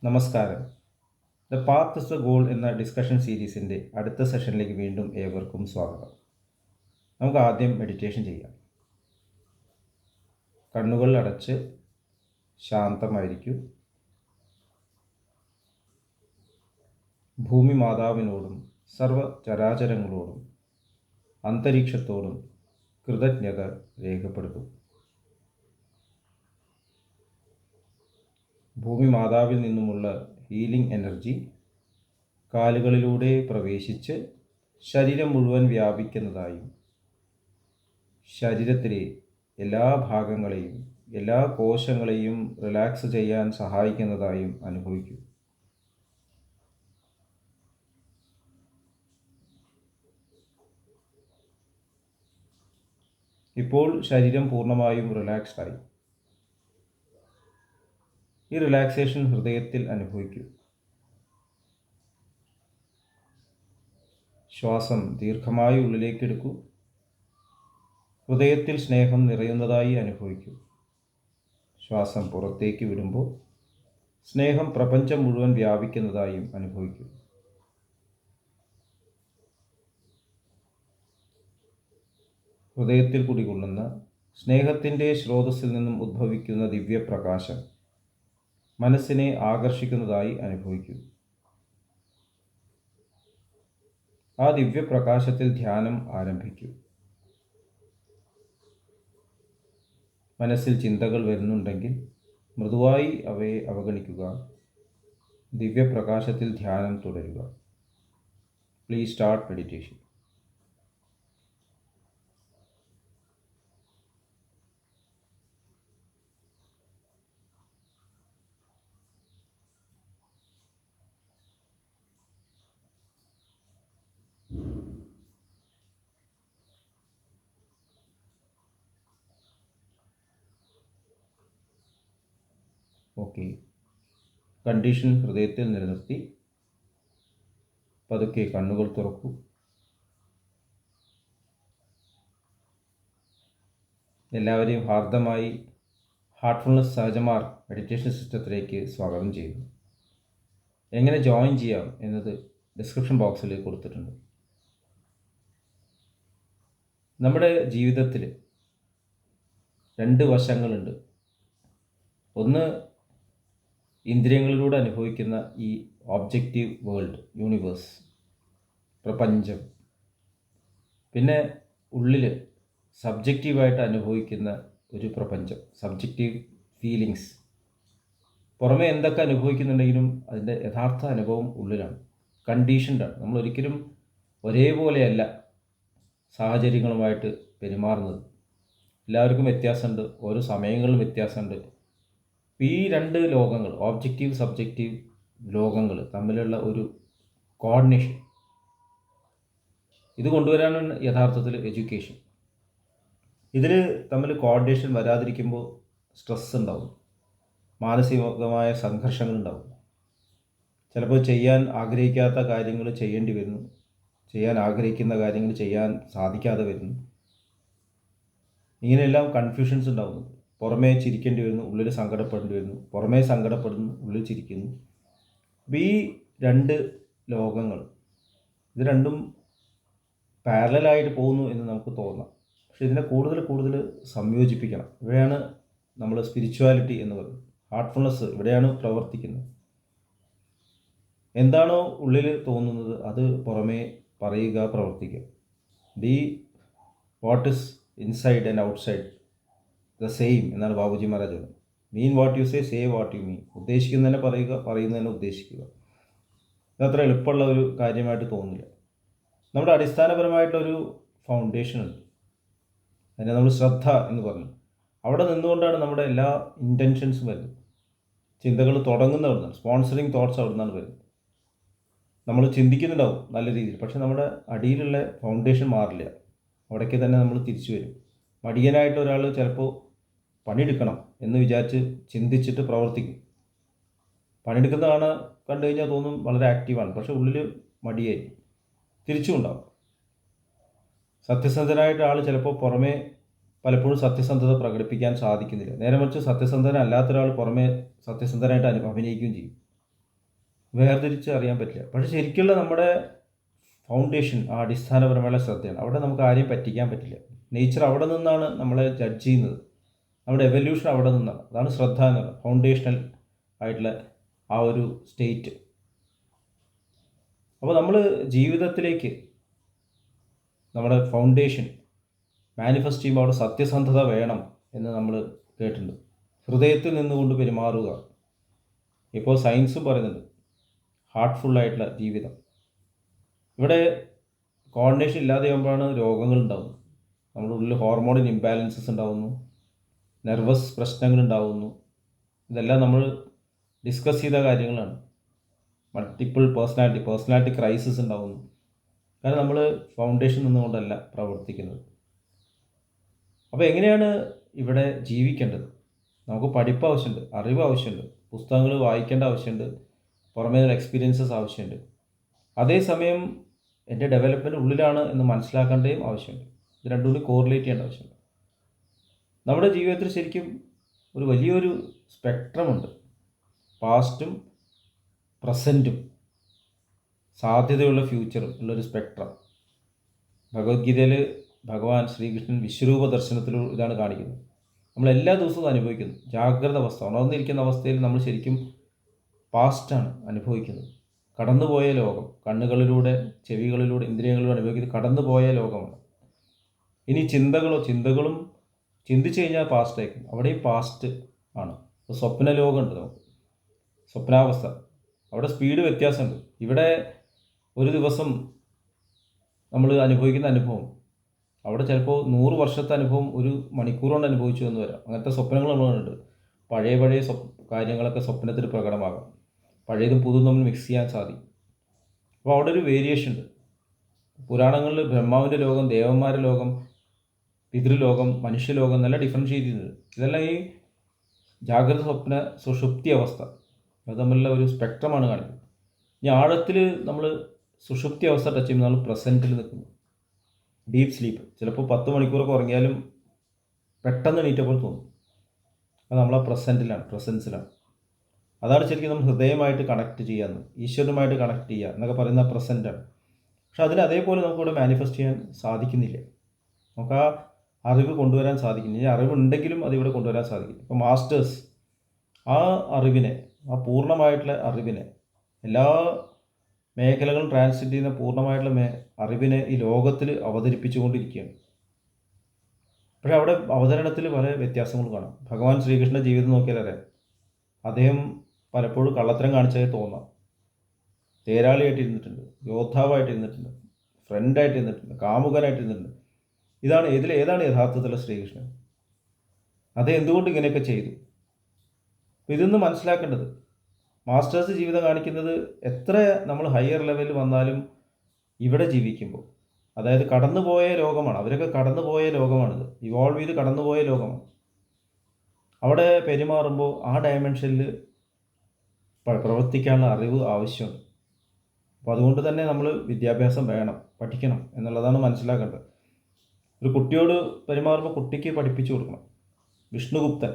നമസ്കാരം. The path is the goal എന്ന discussion സീരീസിൻ്റെ അടുത്ത സെഷനിലേക്ക് വീണ്ടും ഏവർക്കും സ്വാഗതം. നമുക്ക് ആദ്യം മെഡിറ്റേഷൻ ചെയ്യാം. കണ്ണുകൾ അടച്ച് ശാന്തമായിരിക്കൂ. ഭൂമി മാതാവിനോടും സർവ ചരാചരങ്ങളോടും അന്തരീക്ഷത്തോടും കൃതജ്ഞത രേഖപ്പെടുത്തും. ഭൂമി മാതാവിൽ നിന്നുമുള്ള ഹീലിംഗ് എനർജി കാലുകളിലൂടെ പ്രവേശിച്ച് ശരീരം മുഴുവൻ വ്യാപിക്കുന്നതായും ശരീരത്തിലെ എല്ലാ ഭാഗങ്ങളെയും എല്ലാ കോശങ്ങളെയും റിലാക്സ് ചെയ്യാൻ സഹായിക്കുന്നതായും അനുഭവിക്കൂ. ഇപ്പോൾ ശരീരം പൂർണ്ണമായും റിലാക്സ്ഡായി. ഈ റിലാക്സേഷൻ ഹൃദയത്തിൽ അനുഭവിക്കൂ. ശ്വാസം ദീർഘമായി ഉള്ളിലേക്കെടുക്കൂ. ഹൃദയത്തിൽ സ്നേഹം നിറയുന്നതായി അനുഭവിക്കൂ. ശ്വാസം പുറത്തേക്ക് വിടുമ്പോൾ സ്നേഹം പ്രപഞ്ചം മുഴുവൻ വ്യാപിക്കുന്നതായും അനുഭവിക്കൂ. ഹൃദയത്തിൽ കുടികൊള്ളുന്ന സ്നേഹത്തിൻ്റെ സ്രോതസ്സിൽ നിന്നും ഉദ്ഭവിക്കുന്ന ദിവ്യപ്രകാശം മനസ്സിനെ ആകർഷിക്കുന്നതായി അനുഭവിക്കൂ. ആ ദിവ്യപ്രകാശത്തിൽ ധ്യാനം ആരംഭിക്കൂ. മനസ്സിൽ ചിന്തകൾ വരുന്നുണ്ടെങ്കിൽ മൃദുവായി അവയെ അവഗണിക്കുക. ദിവ്യപ്രകാശത്തിൽ ധ്യാനം തുടരുക. Please start meditation. Okay, condition ഹൃദയത്തിൽ നിലനിർത്തി പതുക്കെ കണ്ണുകൾ തുറക്കൂ. എല്ലാവരെയും ഹാർദമായി ഹാർട്ട്ഫുൾനെസ് സഹജമാർ മെഡിറ്റേഷൻ സിസ്റ്റത്തിലേക്ക് സ്വാഗതം ചെയ്യുന്നു. എങ്ങനെ ജോയിൻ ചെയ്യാം എന്നത് ഡിസ്ക്രിപ്ഷൻ ബോക്സിൽ കൊടുത്തിട്ടുണ്ട്. നമ്മുടെ ജീവിതത്തിൽ രണ്ട് വശങ്ങളുണ്ട്. ഒന്ന്, ഇന്ദ്രിയങ്ങളിലൂടെ അനുഭവിക്കുന്ന ഈ ഒബ്ജക്റ്റീവ് വേൾഡ്, യൂണിവേഴ്സ്, പ്രപഞ്ചം. പിന്നെ ഉള്ളിൽ സബ്ജക്റ്റീവായിട്ട് അനുഭവിക്കുന്ന ഒരു പ്രപഞ്ചം, സബ്ജക്റ്റീവ് ഫീലിങ്സ്. പുറമേ എന്തൊക്കെ അനുഭവിക്കുന്നുണ്ടെങ്കിലും അതിൻ്റെ യഥാർത്ഥ അനുഭവം ഉള്ളിലാണ്, കണ്ടീഷൻഡാണ്. നമ്മളൊരിക്കലും ഒരേപോലെയല്ല സാഹചര്യങ്ങളുമായിട്ട് പെരുമാറുന്നത്. എല്ലാവർക്കും വ്യത്യാസമുണ്ട്, ഓരോ സമയങ്ങളിലും വ്യത്യാസമുണ്ട്. ഈ രണ്ട് ലോകങ്ങൾ, ഓബ്ജക്റ്റീവ് സബ്ജക്റ്റീവ് ലോകങ്ങൾ തമ്മിലുള്ള ഒരു കോർഡിനേഷൻ, ഇത് കൊണ്ടുവരാനാണ് യഥാർത്ഥത്തിൽ എഡ്യൂക്കേഷൻ. ഇതിൽ തമ്മിൽ കോർഡിനേഷൻ വരാതിരിക്കുമ്പോൾ സ്ട്രെസ് ഉണ്ടാവും, മാനസികമായ സംഘർഷങ്ങളുണ്ടാവും. ചിലപ്പോൾ ചെയ്യാൻ ആഗ്രഹിക്കാത്ത കാര്യങ്ങൾ ചെയ്യേണ്ടി വരുന്നു, ചെയ്യാൻ ആഗ്രഹിക്കുന്ന കാര്യങ്ങൾ ചെയ്യാൻ സാധിക്കാതെ വരുന്നു. ഇങ്ങനെയെല്ലാം കൺഫ്യൂഷൻസ് ഉണ്ടാവുന്നു. പുറമേ ചിരിക്കേണ്ടി വരുന്നു, ഉള്ളിൽ സങ്കടപ്പെടേണ്ടി വരുന്നു. പുറമേ സങ്കടപ്പെടുന്നു, ഉള്ളിൽ ചിരിക്കുന്നു. അപ്പോൾ ഈ രണ്ട് ലോകങ്ങൾ, ഇത് രണ്ടും പാരലായിട്ട് പോകുന്നു എന്ന് നമുക്ക് തോന്നാം. പക്ഷെ ഇതിനെ കൂടുതൽ സംയോജിപ്പിക്കണം. ഇവിടെയാണ് നമ്മൾ സ്പിരിച്വാലിറ്റി എന്ന് പറയുന്നത്, ഹാർട്ട്ഫുൾനെസ് ഇവിടെയാണ് പ്രവർത്തിക്കുന്നത്. എന്താണോ ഉള്ളിൽ തോന്നുന്നത് അത് പുറമേ പറയുക, പ്രവർത്തിക്കുക. Be what is inside and outside the same എന്നാണ് ബാബുജി മഹാരാജ് പറയുന്നത്. Mean what you say what you mean. ഉദ്ദേശിക്കുന്നതന്നെ പറയുക, പറയുന്നതന്നെ ഉദ്ദേശിക്കുക. ഇതത്ര എളുപ്പമുള്ള ഒരു കാര്യമായിട്ട് തോന്നുന്നില്ല. നമ്മുടെ അടിസ്ഥാനപരമായിട്ടൊരു ഫൗണ്ടേഷൻ ഉണ്ട്, അതിനെ നമ്മൾ ശ്രദ്ധ എന്ന് പറഞ്ഞു. അവിടെ നിന്നുകൊണ്ടാണ് നമ്മുടെ എല്ലാ ഇൻറ്റൻഷൻസും വരുന്നത്. ചിന്തകൾ തുടങ്ങുന്ന അവിടെ നിന്നാണ്, സ്പോൺസറിങ് തോട്ട്സ് അവിടെ നിന്നാണ് വരുന്നത്. നമ്മൾ ചിന്തിക്കുന്നുണ്ടാവും നല്ല രീതിയിൽ, പക്ഷെ നമ്മുടെ അടിയിലുള്ള ഫൗണ്ടേഷൻ മാറില്ല. അവിടേക്ക് തന്നെ നമ്മൾ തിരിച്ചു വരും. മടിയനായിട്ട് ഒരാൾ ചിലപ്പോൾ പണിയെടുക്കണം എന്ന് വിചാരിച്ച് ചിന്തിച്ചിട്ട് പ്രവർത്തിക്കും. പണിയെടുക്കുന്നതാണ് കണ്ടു കഴിഞ്ഞാൽ തോന്നും വളരെ ആക്റ്റീവാണ്, പക്ഷെ ഉള്ളിൽ മടിയായി തിരിച്ചും ഉണ്ടാവും. സത്യസന്ധനായിട്ട് ആൾ ചിലപ്പോൾ പുറമേ പലപ്പോഴും സത്യസന്ധത പ്രകടിപ്പിക്കാൻ സാധിക്കുന്നില്ല. നേരെ മറിച്ച് സത്യസന്ധന അല്ലാത്തൊരാൾ പുറമേ സത്യസന്ധനായിട്ട് അഭിനയിക്കുകയും ചെയ്യും. വേർതിരിച്ച് അറിയാൻ പറ്റില്ല. പക്ഷേ ശരിക്കുള്ള നമ്മുടെ ഫൗണ്ടേഷൻ ആ അടിസ്ഥാനപരമായുള്ള ശ്രദ്ധയാണ്. അവിടെ നമുക്ക് ആരെയും പറ്റിക്കാൻ പറ്റില്ല. നേച്ചർ അവിടെ നിന്നാണ് നമ്മളെ ജഡ്ജ് ചെയ്യുന്നത്. നമ്മുടെ എവല്യൂഷൻ അവിടെ നിന്നാണ്. അതാണ് ശ്രദ്ധ എന്ന് പറയുന്നത്, ഫൗണ്ടേഷണൽ ആയിട്ടുള്ള ആ ഒരു സ്റ്റേറ്റ്. അപ്പോൾ നമ്മൾ ജീവിതത്തിലേക്ക് നമ്മുടെ ഫൗണ്ടേഷൻ മാനിഫെസ്റ്റ് ചെയ്യുമ്പോൾ അവിടെ സത്യസന്ധത വേണം എന്ന് നമ്മൾ കേട്ടിട്ടുണ്ട്. ഹൃദയത്തിൽ നിന്നുകൊണ്ട് പെരുമാറുക. ഇപ്പോൾ സയൻസും പറയുന്നുണ്ട് ഹാർട്ട്ഫുള്ളായിട്ടുള്ള ജീവിതം. ഇവിടെ കോർഡിനേഷൻ ഇല്ലാതെയാകുമ്പോഴാണ് രോഗങ്ങൾ ഉണ്ടാകുന്നത്. നമ്മുടെ ഉള്ളിൽ ഹോർമോണിൽ ഇംബാലൻസസ് ഉണ്ടാകുന്നു, നെർവസ് പ്രശ്നങ്ങൾ ഉണ്ടാകുന്നു. ഇതെല്ലാം നമ്മൾ ഡിസ്കസ് ചെയ്ത കാര്യങ്ങളാണ്. മൾട്ടിപ്പിൾ പേഴ്സണാലിറ്റി ക്രൈസിസ് ഉണ്ടാകുന്നു. കാരണം നമ്മൾ ഫൗണ്ടേഷൻ നിന്നുകൊണ്ടല്ല പ്രവർത്തിക്കുന്നത്. അപ്പോൾ എങ്ങനെയാണ് ഇവിടെ ജീവിക്കേണ്ടത്? നമുക്ക് പഠിപ്പ് ആവശ്യമുണ്ട്, അറിവ് ആവശ്യമുണ്ട്, പുസ്തകങ്ങൾ വായിക്കേണ്ട ആവശ്യമുണ്ട്, പുറമേ എക്സ്പീരിയൻസസ് ആവശ്യമുണ്ട്. അതേസമയം എൻ്റെ ഡെവലപ്മെൻറ്റ് ഉള്ളിലാണ് എന്ന് മനസ്സിലാക്കേണ്ടതും ആവശ്യമുണ്ട്. ഇത് രണ്ടും കൂടി കോറിലേറ്റ് ചെയ്യേണ്ട ആവശ്യമുണ്ട്. നമ്മുടെ ജീവിതത്തിൽ ശരിക്കും ഒരു വലിയൊരു സ്പെക്ട്രമുണ്ട്. പാസ്റ്റും പ്രസൻറ്റും സാധ്യതയുള്ള ഫ്യൂച്ചറും ഉള്ളൊരു സ്പെക്ട്രം. ഭഗവത്ഗീതയിൽ ഭഗവാൻ ശ്രീകൃഷ്ണൻ വിശ്വരൂപ ദർശനത്തിലൂടെ ഇതാണ് കാണിക്കുന്നത്. നമ്മൾ എല്ലാ ദിവസവും അനുഭവിക്കുന്നു ജാഗ്രത അവസ്ഥ. ഉണർന്നിരിക്കുന്ന അവസ്ഥയിൽ നമ്മൾ ശരിക്കും പാസ്റ്റാണ് അനുഭവിക്കുന്നത്. കടന്നുപോയ ലോകം, കണ്ണുകളിലൂടെ ചെവികളിലൂടെ ഇന്ദ്രിയങ്ങളിലൂടെ അനുഭവിക്കുന്നത് കടന്നുപോയ ലോകമാണ്. ഇനി ചിന്തകളും ചിന്തിച്ചു കഴിഞ്ഞാൽ പാസ്റ്റ് ആയിരിക്കും. അവിടെയും പാസ്റ്റ് ആണ്. ഇപ്പോൾ സ്വപ്ന ലോകമുണ്ട്, നമുക്ക് സ്വപ്നാവസ്ഥ. അവിടെ സ്പീഡ് വ്യത്യാസമുണ്ട്. ഇവിടെ ഒരു ദിവസം നമ്മൾ അനുഭവിക്കുന്ന അനുഭവം അവിടെ ചിലപ്പോൾ 100 വർഷത്തെ അനുഭവം ഒരു മണിക്കൂർ കൊണ്ട് അനുഭവിച്ചു എന്ന് വരാം. അങ്ങനത്തെ സ്വപ്നങ്ങൾ നമ്മളുണ്ട്. പഴയ കാര്യങ്ങളൊക്കെ സ്വപ്നത്തിൽ പ്രകടമാകാം. പഴയതും പുതും നമ്മൾ മിക്സ് ചെയ്യാൻ സാധിക്കും. അപ്പോൾ അവിടെ ഒരു വേരിയേഷൻ ഉണ്ട്. പുരാണങ്ങളിൽ ബ്രഹ്മാവിൻ്റെ ലോകം, ദേവന്മാരുടെ ലോകം, പിതൃലോകം, മനുഷ്യലോകം എന്നെല്ലാം ഡിഫറൻഷിയേറ്റ് ചെയ്യുന്നത്. ഇതെല്ലാം ഈ ജാഗ്രത സ്വപ്ന സുഷുപ്തി അവസ്ഥ അത് തമ്മിലുള്ള ഒരു സ്പെക്ട്രമാണ് കാണിക്കുന്നത്. ഇനി ആഴത്തിൽ നമ്മൾ സുഷുപ്തി അവസ്ഥ ടച്ച് ചെയ്യുമ്പോൾ നമ്മൾ പ്രസൻറ്റിൽ നിൽക്കുന്നു. Deep sleep. ചിലപ്പോൾ 10 മണിക്കൂറൊക്കെ ഉറങ്ങിയാലും പെട്ടെന്ന് എണീറ്റപ്പോൾ തോന്നും. അത് നമ്മളെ പ്രസൻസിലാണ്. അതാണ് ശരിക്കും നമ്മൾ ഹൃദയമായിട്ട് കണക്ട് ചെയ്യാന്ന്, ഈശ്വരനുമായിട്ട് കണക്ട് ചെയ്യുക എന്നൊക്കെ പറയുന്ന പ്രസൻറ്റാണ്. പക്ഷെ അതിന് അതേപോലെ നമുക്കിവിടെ മാനിഫെസ്റ്റ് ചെയ്യാൻ സാധിക്കുന്നില്ല. നമുക്ക് ആ അറിവ് കൊണ്ടുവരാൻ സാധിക്കുന്നില്ല. ഈ അറിവുണ്ടെങ്കിലും അതിവിടെ കൊണ്ടുവരാൻ സാധിക്കില്ല. ഇപ്പോൾ മാസ്റ്റേഴ്സ് ആ അറിവിനെ, ആ പൂർണ്ണമായിട്ടുള്ള അറിവിനെ, എല്ലാ മേഖലകളും ട്രാൻസിറ്റ് ചെയ്യുന്ന പൂർണ്ണമായിട്ടുള്ള അറിവിനെ ഈ ലോകത്തിൽ അവതരിപ്പിച്ചു കൊണ്ടിരിക്കുകയാണ്. പക്ഷേ അവിടെ അവതരണത്തിൽ പല വ്യത്യാസങ്ങൾ കാണാം. ഭഗവാൻ ശ്രീകൃഷ്ണൻ്റെ ജീവിതം നോക്കിയാൽ അറിയാം. അദ്ദേഹം പലപ്പോഴും കള്ളത്തരം കാണിച്ചാൽ തോന്നാം. തേരാളിയായിട്ട് ഇരുന്നിട്ടുണ്ട്, യോദ്ധാവായിട്ട് ഇരുന്നിട്ടുണ്ട്, ഫ്രണ്ടായിട്ട് ഇരുന്നിട്ടുണ്ട്, കാമുകനായിട്ട് ഇരുന്നിട്ടുണ്ട്. ഏതാണ് യഥാർത്ഥത്തിലുള്ള ശ്രീകൃഷ്ണൻ? അത് എന്തുകൊണ്ട് ഇങ്ങനെയൊക്കെ ചെയ്തു? അപ്പോൾ ഇതൊന്നും മനസ്സിലാക്കേണ്ടത് മാസ്റ്റേഴ്സ് ജീവിതം കാണിക്കുന്നത് എത്ര നമ്മൾ ഹയർ ലെവലിൽ വന്നാലും ഇവിടെ ജീവിക്കുമ്പോൾ, അതായത് കടന്നുപോയ ലോകമാണ്. അവരൊക്കെ കടന്നുപോയ ലോകമാണിത്. ഇവോൾവ് ചെയ്ത് കടന്നുപോയ ലോകമാണ്. അവിടെ പെരുമാറുമ്പോൾ ആ ഡയമെൻഷനിൽ പ്രവർത്തിക്കാനുള്ള അറിവ് ആവശ്യമുണ്ട്. അപ്പോൾ അതുകൊണ്ട് തന്നെ നമ്മൾ വിദ്യാഭ്യാസം വേണം, പഠിക്കണം എന്നുള്ളതാണ് മനസ്സിലാക്കേണ്ടത്. ഒരു കുട്ടിയോട് പെരുമാറുമ്പോൾ കുട്ടിക്ക് പഠിപ്പിച്ചു കൊടുക്കണം. വിഷ്ണുഗുപ്തൻ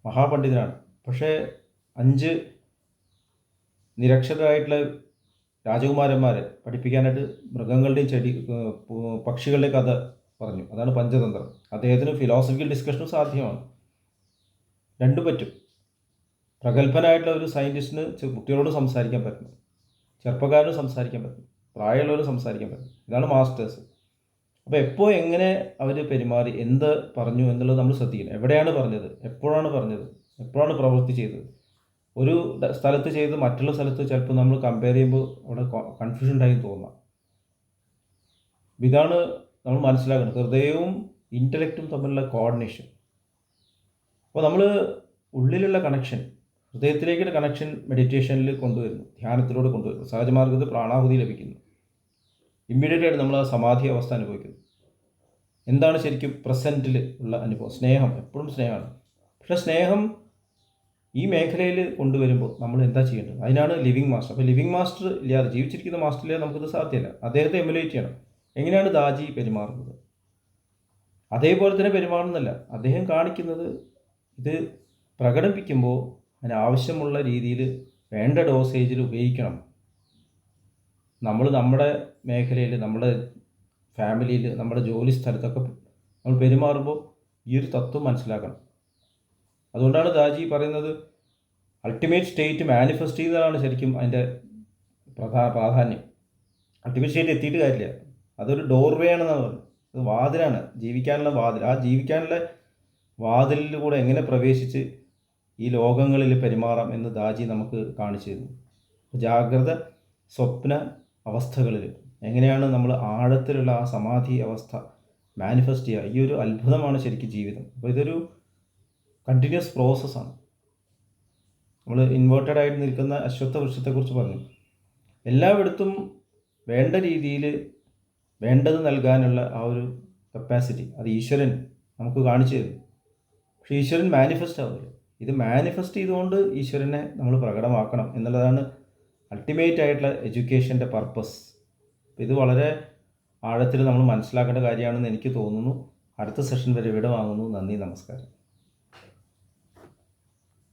മഹാപണ്ഡിതനാണ്. പക്ഷേ 5 നിരക്ഷരായിട്ടുള്ള രാജകുമാരന്മാരെ പഠിപ്പിക്കാനായിട്ട് മൃഗങ്ങളുടെയും പക്ഷികളുടെയും കഥ പറഞ്ഞു. അതാണ് പഞ്ചതന്ത്രം. അദ്ദേഹത്തിന് ഫിലോസഫിക്കൽ ഡിസ്കഷനും സാധ്യമാണ്. രണ്ടും പറ്റും. പ്രഗത്ഭനായിട്ടുള്ള ഒരു സയൻറ്റിസ്റ്റിന് കുട്ടികളോട് സംസാരിക്കാൻ പറ്റും, ചെറുപ്പക്കാരോട് സംസാരിക്കാൻ പറ്റും, പ്രായമുള്ളവരോട് സംസാരിക്കാൻ പറ്റും. ഇതാണ് മാസ്റ്റേഴ്സ്. അപ്പോൾ എപ്പോൾ എങ്ങനെ അവർ പെരുമാറി, എന്ത് പറഞ്ഞു എന്നുള്ളത് നമ്മൾ ശ്രദ്ധിക്കണം. എവിടെയാണ് പറഞ്ഞത്, എപ്പോഴാണ് പറഞ്ഞത്, എപ്പോഴാണ് പ്രവൃത്തി ചെയ്തത്. ഒരു സ്ഥലത്ത് ചെയ്ത് മറ്റുള്ള സ്ഥലത്ത് ചിലപ്പോൾ നമ്മൾ കമ്പയർ ചെയ്യുമ്പോൾ അവിടെ കൺഫ്യൂഷൻ ഉണ്ടായി തോന്നാം. ഇതാണ് നമ്മൾ മനസ്സിലാക്കുന്നത്, ഹൃദയവും ഇൻ്റലക്റ്റും തമ്മിലുള്ള കോർഡിനേഷൻ. അപ്പോൾ നമ്മൾ ഉള്ളിലുള്ള കണക്ഷൻ, ഹൃദയത്തിലേക്കുള്ള കണക്ഷൻ മെഡിറ്റേഷനിൽ കൊണ്ടുവരുന്നു, ധ്യാനത്തിലൂടെ കൊണ്ടുവരുന്നു, സഹജമാർഗത്തിൽ പ്രാണാഹുതി ലഭിക്കുന്നു. ഇമ്മീഡിയറ്റ് ആയിട്ട് നമ്മൾ ആ സമാധി അവസ്ഥ അനുഭവിക്കുന്നു. എന്താണ് ശരിക്കും പ്രസൻറ്റിൽ ഉള്ള അനുഭവം? സ്നേഹം, എപ്പോഴും സ്നേഹമാണ്. പക്ഷേ സ്നേഹം ഈ മേഖലയിൽ കൊണ്ടുവരുമ്പോൾ നമ്മൾ എന്താ ചെയ്യേണ്ടത്? അതിനാണ് ലിവിങ് മാസ്റ്റർ. അപ്പോൾ ലിവിങ് മാസ്റ്റർ ഇല്ലാതെ, ജീവിച്ചിരിക്കുന്ന മാസ്റ്റർ ഇല്ലാതെ നമുക്കിത് സാധ്യമല്ല. അദ്ദേഹത്തെ എമുലേറ്റ് ചെയ്യണം. എങ്ങനെയാണ് ദാജി പെരുമാറുന്നത് അതേപോലെ തന്നെ പെരുമാറുന്നല്ല. അദ്ദേഹം കാണിക്കുന്നത് ഇത് പ്രകടിപ്പിക്കുമ്പോൾ അതിനാവശ്യമുള്ള രീതിയിൽ വേണ്ട ഡോസേജിൽ ഉപയോഗിക്കണം. നമ്മൾ നമ്മുടെ മേഖലയിൽ, നമ്മുടെ ഫാമിലിയിൽ, നമ്മുടെ ജോലി സ്ഥലത്തൊക്കെ നമ്മൾ പെരുമാറുമ്പോൾ ഈ ഒരു തത്വം മനസ്സിലാക്കണം. അതുകൊണ്ടാണ് ദാജി പറയുന്നത് അൾട്ടിമേറ്റ് സ്റ്റേറ്റ് മാനിഫെസ്റ്റ് ചെയ്യുന്നതാണ് ശരിക്കും അതിൻ്റെ പ്രാധാന്യം. അൾട്ടിമേറ്റ് സ്റ്റേറ്റ് എത്തിയിട്ട് കാര്യമില്ല, അതൊരു ഡോർവേ ആണെന്നാണ് പറയുന്നത്. അത് വാതിലാണ്, ജീവിക്കാനുള്ള വാതിൽ. ആ ജീവിക്കാനുള്ള വാതിലിൽ കൂടെ എങ്ങനെ പ്രവേശിച്ച് ഈ ലോകങ്ങളിൽ പെരുമാറാം എന്ന് ദാജി നമുക്ക് കാണിച്ചു തരുന്നു. ജാഗ്രത സ്വപ്ന അവസ്ഥകളിൽ എങ്ങനെയാണ് നമ്മൾ ആഴത്തിലുള്ള ആ സമാധി അവസ്ഥ മാനിഫെസ്റ്റ് ചെയ്യുക. ഈ ഒരു അത്ഭുതമാണ് ശരിക്കും ജീവിതം. അപ്പോൾ ഇതൊരു കണ്ടിന്യൂസ് പ്രോസസ്സാണ്. നമ്മൾ ഇൻവേർട്ടഡ് ആയിട്ട് നിൽക്കുന്ന അശ്വത്ഥ വൃക്ഷത്തെക്കുറിച്ച് പറഞ്ഞു. എല്ലായിടത്തും വേണ്ട രീതിയിൽ വേണ്ടത് നൽകാനുള്ള ആ ഒരു കപ്പാസിറ്റി അത് ഈശ്വരൻ നമുക്ക് കാണിച്ചു തരും. പക്ഷേ ഈശ്വരൻ മാനിഫെസ്റ്റ് ആവില്ല. ഇത് മാനിഫെസ്റ്റ് ചെയ്തുകൊണ്ട് ഈശ്വരനെ നമ്മൾ പ്രകടമാക്കണം എന്നുള്ളതാണ് അൾട്ടിമേറ്റ് ആയിട്ടുള്ള എഡ്യൂക്കേഷൻ്റെ പർപ്പസ്. ഇത് വളരെ ആഴത്തിൽ നമ്മൾ മനസ്സിലാക്കേണ്ട കാര്യമാണെന്ന് എനിക്ക് തോന്നുന്നു. അടുത്ത സെഷൻ വരെ വിട വാങ്ങുന്നു. നന്ദി, നമസ്കാരം.